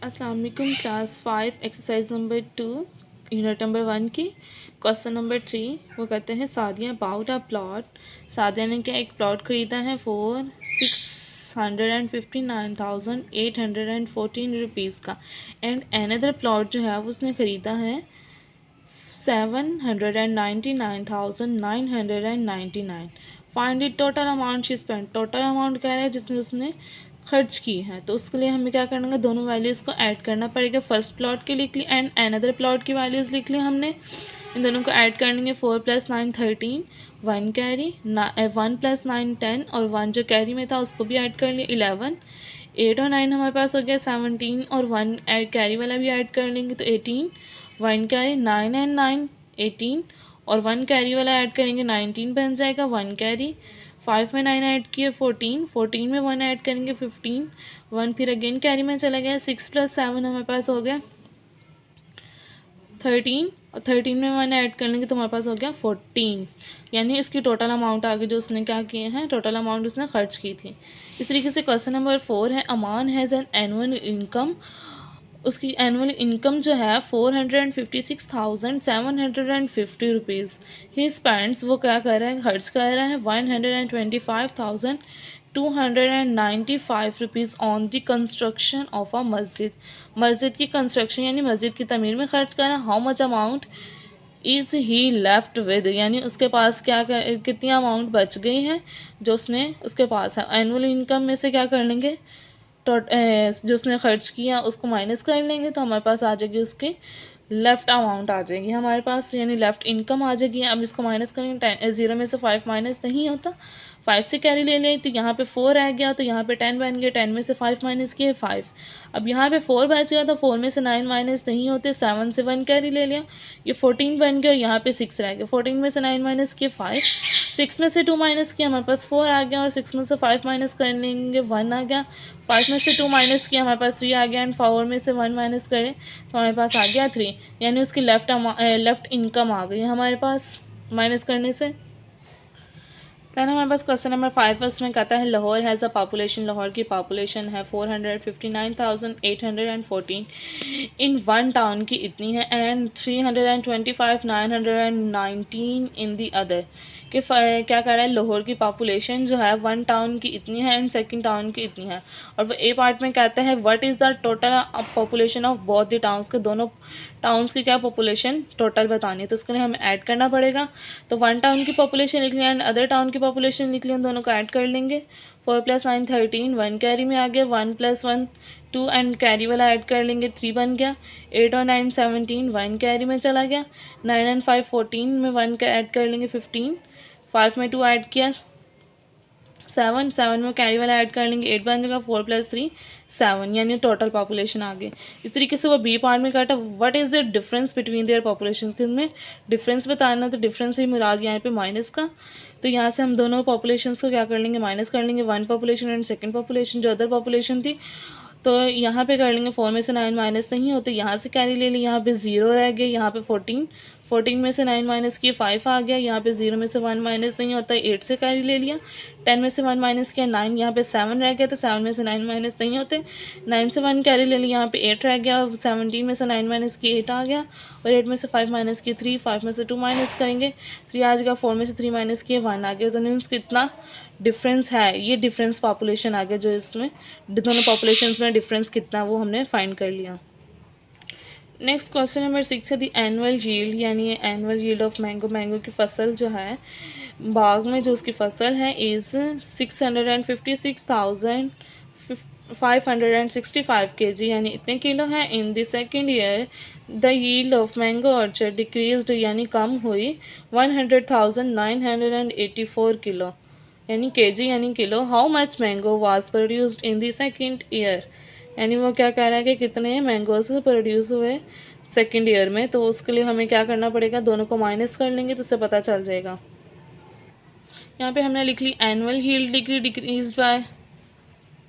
अस्सलाम वालेकुम class 5 exercise number 2 unit number 1 की क्वेश्चन नंबर 3 वो कहते हैं Sadia about a plot. Sadia ने क्या एक प्लॉट ख़रीदा है फॉर 659,814 रुपीज़ का एंड अनदर प्लॉट जो है वो उसने ख़रीदा है 799,999। Find the total amount she spend. Total amount कह रहा है जिसमें उसने खर्च की है, तो उसके लिए हमें क्या करना है, दोनों वैल्यूज़ को ऐड करना पड़ेगा। फर्स्ट प्लॉट की लिख ली एंड अनदर प्लॉट की वैल्यूज़ लिख ली हमने। इन दोनों को ऐड करेंगे। 4 + 9 13, 1 कैरी, 1 + 9 10 और 1 जो कैरी में था उसको भी ऐड कर लिया 11। 8 और 9 हमारे पास हो गया 17 और 1 ऐड कैरी वाला भी ऐड कर लेंगे तो 18। 1 कैरी 9 एंड 9 18 और 1 कैरी वाला ऐड करेंगे 19 बन जाएगा 1 कैरी। 5 में 9 ऐड किए 14, 14 में 1 ऐड करेंगे 15, 1 फिर अगेन कैरी में चला गया। 6 + 7 हमारे पास हो गया 13 और 13 में 1 ऐड कर लेंगे तो हमारे पास हो गया 14। यानी इसकी टोटल अमाउंट आगे जो उसने क्या किए हैं, टोटल अमाउंट उसने खर्च की थी। इस तरीके से क्वेश्चन नंबर 4 है अमान हैज़ एन एनुअल इनकम। उसकी एनुअल इनकम जो है 456,750 रुपीज़। ही स्पेंड्स वो क्या कर रहा है, खर्च कर रहा है 125,295 rupees on the construction of a मस्जिद। मस्जिद की कंस्ट्रक्शन यानी मस्जिद की तमीर में खर्च कर रहा है। How much amount is he left with, यानी उसके पास कितनी अमाउंट बच गई है जो उसने उसके पास है। एनुअल इनकम में से क्या कर लेंगे, जो उसने खर्च किया उसको माइनस कर लेंगे तो हमारे पास आ जाएगी उसकी लेफ़्ट अमाउंट आ जाएगी हमारे पास, यानी लेफ़्ट इनकम आ जाएगी। अब इसको माइनस करेंगे, 0 में से 5 माइनस नहीं होता। 5 से कैरी ले लें तो यहाँ पे 4 आ गया, तो यहाँ पे 10 बन गया। 10 में से 5 माइनस किए 5। अब यहाँ पे 4 बच गया तो 4 में से 9 माइनस नहीं होते। 7 से 1 कैरी ले लिया, ये 14 बन गया और यहाँ पे 6 रह गया। 14 में से 9 माइनस किए 5। 6 में से 2 माइनस किया हमारे पास 4 आ गया और 6 में से 5 माइनस कर लेंगे 1 आ गया। 5 में से 2 माइनस किया हमारे पास 3 आ गया एंड 4 में से 1 माइनस करें तो हमारे पास आ गया 3। यानी उसकी लेफ़्ट इनकम आ गई हमारे पास माइनस करने से। दैन हमारे पास क्वेश्चन नंबर 5 उसमें कहता है Lahore has a population. Lahore की पॉपुलेशन है 459,814। इन वन टाउन की इतनी है एंड 325,919 इन दी अदर। कि क्या कह रहा है, लाहौर की पॉपुलेशन जो है वन टाउन की इतनी है एंड सेकंड टाउन की इतनी है। और वो ए पार्ट में कहता है what is the total population of both the towns, के दोनों टाउन्स की क्या पॉपुलेशन टोटल बतानी है। तो उसके लिए हमें ऐड करना पड़ेगा। तो वन टाउन की पॉपुलेशन लिख लिया एंड अदर टाउन की पॉपुलेशन लिख लिया, उन दोनों को ऐड कर लेंगे। 4 + 9 13, 1 कैरी में आ गया। 1 + 1 2 एंड कैरी वाला ऐड कर लेंगे 3 बन गया। 8 और 9 17, 1 कैरी में चला गया। 9 एंड 5 14 में 1 का ऐड कर लेंगे 15। 5 में 2 ऐड किया 7, 7 में कैरी वाला ऐड कर लेंगे 8 बन जाएगा। 4 + 3 7, यानी टोटल पॉपुलेशन आ गई। इस तरीके से वो बी पार्ट में काटा what is the difference between their population, के में डिफरेंस बताना, तो डिफरेंस ही मुराद यहाँ पे माइनस का। तो यहाँ से हम दोनों पॉपुलेशंस को क्या कर लेंगे, माइनस कर लेंगे। 1 पॉपुलेशन एंड सेकंड पॉपुलेशन जो अदर पॉपुलेशन थी, तो यहाँ पे कर लेंगे। 4 में से 9 माइनस नहीं होते, यहाँ से कैरी ले ली, यहाँ पे 0 रह गया। यहाँ पे 14, 14 में से 9 माइनस किए 5 आ गया। यहाँ पे 0 में से 1 माइनस नहीं होता, 8 से कैरी ले लिया। 10 में से 1 माइनस किया 9, यहाँ पे 7 रह गया। तो 7 में से 9 माइनस नहीं होते, 9 से 1 कैरी ले लिया, यहाँ पे 8 रह गया। 17 में से 9 माइनस किए 8 आ गया और 8 में से 5 माइनस किए 3। 5 में से 2 माइनस करेंगे 3 आ जाएगा। 4 में से 3 माइनस किए 1 आ गया। तो मीन्स कितना डिफरेंस है, ये डिफरेंस पॉपुलेशन आ गया जो इसमें दोनों पॉपुलेशंस में डिफरेंस कितना वो हमने फाइंड कर लिया। नेक्स्ट क्वेश्चन नंबर 6 है दी एनुअल यील्ड, यानी annual yield of mango. Mango की फसल जो है बाग में जो उसकी फसल है इज़ 656,565 kg, यानी इतने किलो है। In the second year the yield of mango orchard decreased, यानी कम हुई 100,984 किलो, यानी केजी यानी kilo. How much mango was produced in the second year, यानी वो क्या कह रहा है कि कितने मैंगोज प्रोड्यूस हुए सेकेंड ईयर में। तो उसके लिए हमें क्या करना पड़ेगा, दोनों को माइनस कर लेंगे तो उससे पता चल जाएगा। यहाँ पे हमने लिख ली annual yield decrease by,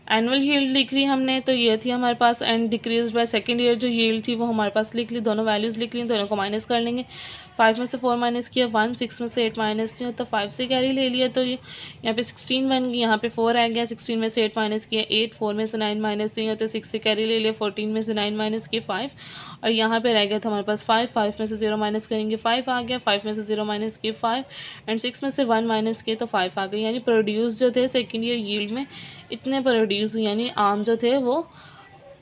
annual yield लिख ली हमने, तो ये थी हमारे पास। And decrease by second year जो यील्ड थी वो हमारे पास लिख ली, दोनों वैल्यूज़ लिख ली, दोनों को माइनस कर लेंगे। 5 में से 4 माइनस किया 1, 6 में से 8 माइनस किया तो 5 से कैरी ले लिया, तो ये यहाँ पे 16 बन गई, यहाँ पे 4 आ गया, 16 में से 8 माइनस किया 8, 4 में से 9 माइनस किया तो 6 से कैरी ले लिया, 14 में से 9 माइनस किया 5, और यहाँ पे रह गया था हमारे पास 5, 5 में से 0 माइनस करेंगे 5 आ गया, 5 में से 0 माइनस किए 5 एंड 6 में से 1 माइनस किए तो 5 आ गई। यानी प्रोड्यूस जो थे सेकेंड ईयर यील्ड में इतने प्रोड्यूस, यानी आम जो थे वो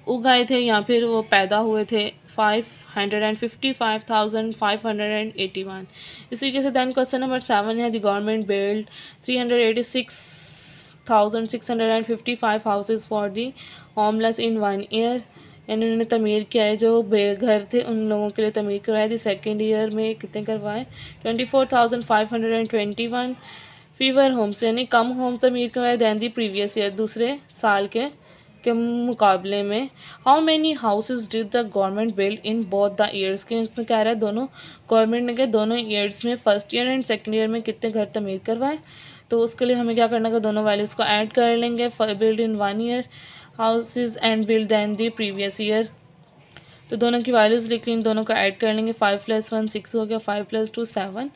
उगाए थे या फिर वो पैदा हुए थे 555,581। इसी तरीके से दैन क्वेश्चन नंबर 7 है, the government build 386,655 houses for the homeless in 1 year. यानी उन्होंने तमीर किया है, जो बेघर थे उन लोगों के लिए तमीर करवाया थी। सेकेंड ईयर में कितने करवाए 24,521 फीवर होम्स, यानी कम होम तमीर करवाए दैन दी प्रीवियस ईयर, दूसरे साल के मुकाबले में। How many houses did the government build in both the years, के उसने कह रहा है दोनों गवर्नमेंट ने दोनों ईयर्स में first year and second year में कितने घर तमीर करवाए। तो उसके लिए हमें क्या करना है, दोनों वैल्यूज़ को ऐड कर लेंगे। Build in 1 year houses and build than the previous year, तो दोनों की वैल्यूज़ लिख लेंगे, दोनों को ऐड कर लेंगे। 5 + 1 6 हो गया, 5 + 2 7,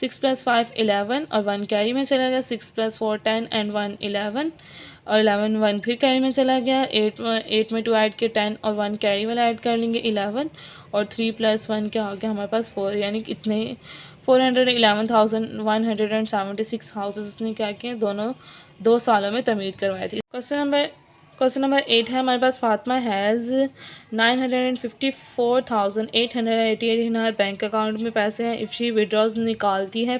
6 + 5 11 और 1 कैरी में चला गया, 6 + 4 10 एंड 1 11 और 11 1 फिर कैरी में चला गया। 8 में 2 ऐड के 10 और 1 कैरी वाला ऐड कर लेंगे 11 और 3 + 1 क्या हो गया हमारे पास 4, यानी इतने 411,176 हाउसेज उसने क्या किए, दोनों 2 सालों में तमीर करवाई थी। क्वेश्चन नंबर 8 है हमारे पास, Fatima has 954,888 in her bank account में पैसे हैं। इफ़ शी विड्रॉज निकालती है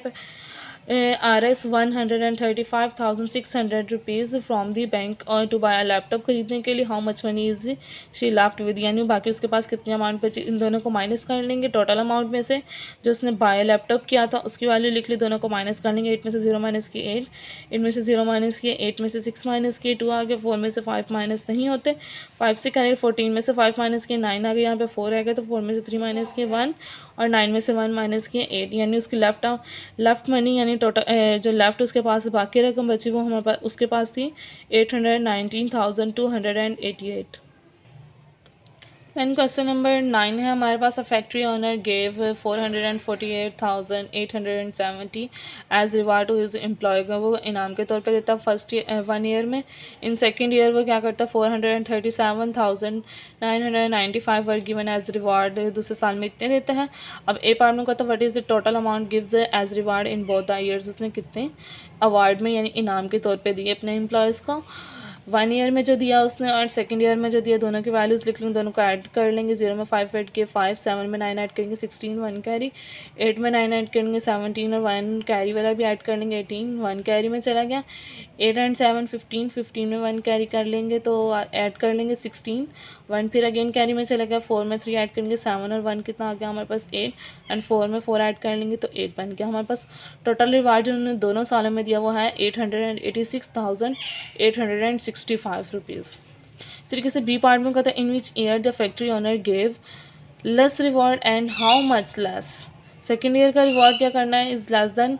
RS 135,600 rupees from the bank और टू बाय लैपटॉप खरीदने के लिए, how much money is she left with, यानी बाकी उसके पास कितनी अमाउंट बची। इन दोनों को माइनस कर लेंगे, टोटल अमाउंट में से जो उसने बाय लैपटॉप किया था उसकी वैल्यू लिख ली, दोनों को माइनस कर लेंगे। 8 में से 0 माइनस किए 8, 8 में से 0 माइनस किए 8 में से 6 माइनस किए 2 आ गए, 4 में से 5 माइनस नहीं होते, 5 से करेंगे 14 में से 5 माइनस किए 9 आ गए, यहाँ पे 4 आ गए तो 4 में से 3 माइनस किए 1 और 9 में से 1 माइनस किए 8, यानी उसकी लेफ्ट मनी यानी टोटल जो लेफ्ट उसके पास बाकी रकम बची वो हमारे पास उसके पास थी 819,288। दैन क्वेश्चन नंबर 9 है हमारे पास, a factory owner gave 448,870 as reward to his employee, वो इनाम के तौर पे देता फर्स्ट 1 ईयर में। इन सेकेंड ईयर वो क्या करता 437,995 वर गिवन एज रिवार्ड, दूसरे साल में इतने देते हैं। अब ए पार्ट में कहता what is the total amount gives as reward in both the years, उसने कितने अवार्ड में यानी इनाम के तौर पे दिए अपने एम्प्लॉयज़ को। 1 ईयर में जो दिया उसने और सेकेंड ईयर में जो दिया, दोनों की वैल्यूज़ लिख लेंगे, दोनों को ऐड कर लेंगे। 0 में 5 ऐड किए 5, 7 में 9 ऐड करेंगे 16 1 कैरी, 8 में 9 ऐड करेंगे 17 और 1 कैरी वाला भी ऐड कर लेंगे 18, 1 कैरी में चला गया। 8 एंड 7 15, 15 में 1 कैरी कर लेंगे तो ऐड कर लेंगे 16, 1 फिर अगेन कैरी में चला गया। 4 में 3 ऐड करेंगे 7 और 1 कितना आ गया हमारे पास 8 एंड 4 में 4 ऐड कर लेंगे तो 8 बन गया हमारे पास। टोटल रिवार्ड जो उन्होंने दोनों सालों में दिया वो है 886,865 रुपीज़। इस तरीके से बी पार्ट में कहता है in which year the factory owner gave less reward and how much less. Second year का रिवॉर्ड क्या करना है is less than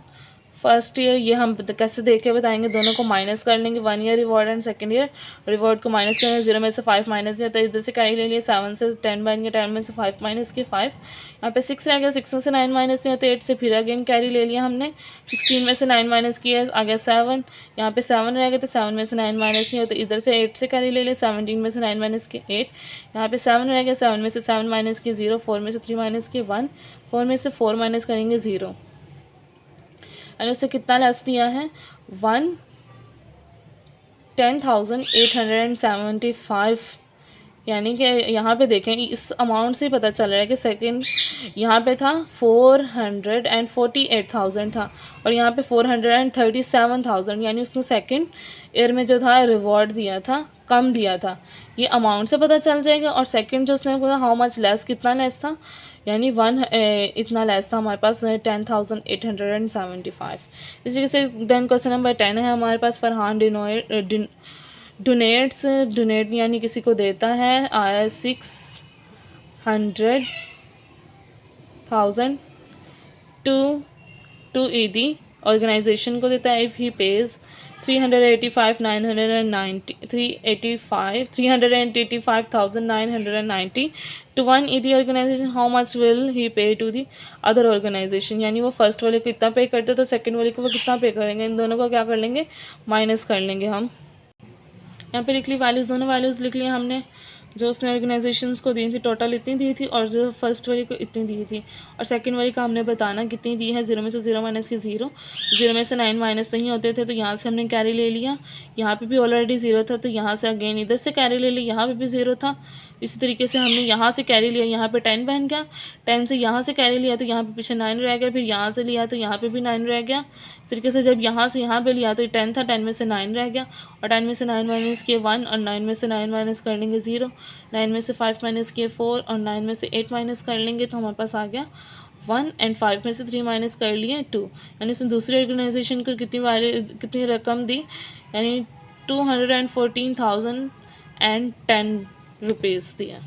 first year, ये हम कैसे देख के बताएंगे, दोनों को माइनस कर लेंगे। 1 year reward and second year reward को माइनस करेंगे। 0 में से 5 माइनस किया तो इधर से कैरी ले लिया, 7 से 10 बन गया, 10 में से 5 माइनस किए 5, यहाँ पे 6 रह गया, 6 में से 9 माइनस किया तो 8 से फिर अगेन कैरी ले लिया हमने। 16 में से 9 माइनस किया आ गया 7, यहाँ पे 7 रह गया तो 7 में से 9 माइनस किया तो इधर से 8 से कैरी ले लिया। 17 में से 9 माइनस किए 8, यहाँ पे 7 रह गया, 7 में से 7 माइनस किए 0, 4 में से 3 माइनस किए 1, 4 में से 4 माइनस करेंगे 0 एंड उससे कितना लेस दिया है 10,875, यानी कि यहाँ पे देखें इस अमाउंट से पता चल रहा है कि सेकंड यहाँ पे था 448,000 था और यहाँ पे 437,000, यानी उसने सेकंड ईयर में जो था रिवॉर्ड दिया था कम दिया था, ये अमाउंट से पता चल जाएगा। और सेकंड जो उसने बोला हाउ मच लेस, कितना लेस था, यानी इतना लेस था हमारे पास 10,875। इसी तरीके से देन क्वेश्चन नंबर 10 है हमारे पास, फरहान डोनेट यानी किसी को देता है 600,000 टू ईदी ऑर्गेनाइजेशन को देता है। If he page 385,990 to one ED organization, how much will he pay to the other organization। यानी वो फर्स्ट वाले को इतना पे करते तो सेकंड वाले को वो कितना पे करेंगे, इन दोनों को क्या कर लेंगे, माइनस कर लेंगे हम। यहाँ पे लिख ली वैल्यूज़, दोनों वैल्यूज़ लिख लिया हमने। जो उसने ऑर्गेनाइजेशंस को दी थी टोटल इतनी दी थी, और जो फर्स्ट वाली को इतनी दी थी, और सेकंड वाली का हमने बताना कितनी दी है। 0 में से 0 माइनस की 0, 0 में से 9 माइनस नहीं होते थे तो यहाँ से हमने कैरी ले लिया। यहाँ पे भी ऑलरेडी 0 था तो यहाँ से अगेन इधर से कैरी ले लिया, यहाँ पे भी 0 था। इसी तरीके से हमने यहाँ से कैरी लिया, यहाँ पे 10 बन गया, 10 से यहाँ से कैरी लिया तो यहाँ पे पीछे 9 रह गया, फिर यहाँ से लिया तो यहाँ पे भी 9 रह गया। इस तरीके से जब यहाँ से यहाँ पे लिया तो 10 था, 10 में से 9 रह गया, और 10 में से 9 माइनस किए 1, और 9 में से 9 माइनस कर लेंगे 0, 9 में से 5 माइनस किए 4, और 9 में से 8 माइनस कर लेंगे तो हमारे पास आ गया 1, एंड 5 में से 3 माइनस कर लिए 2। यानी उसने दूसरी ऑर्गेनाइजेशन को कितनी रकम दी, यानी 214,010 रुपीज़ दिया।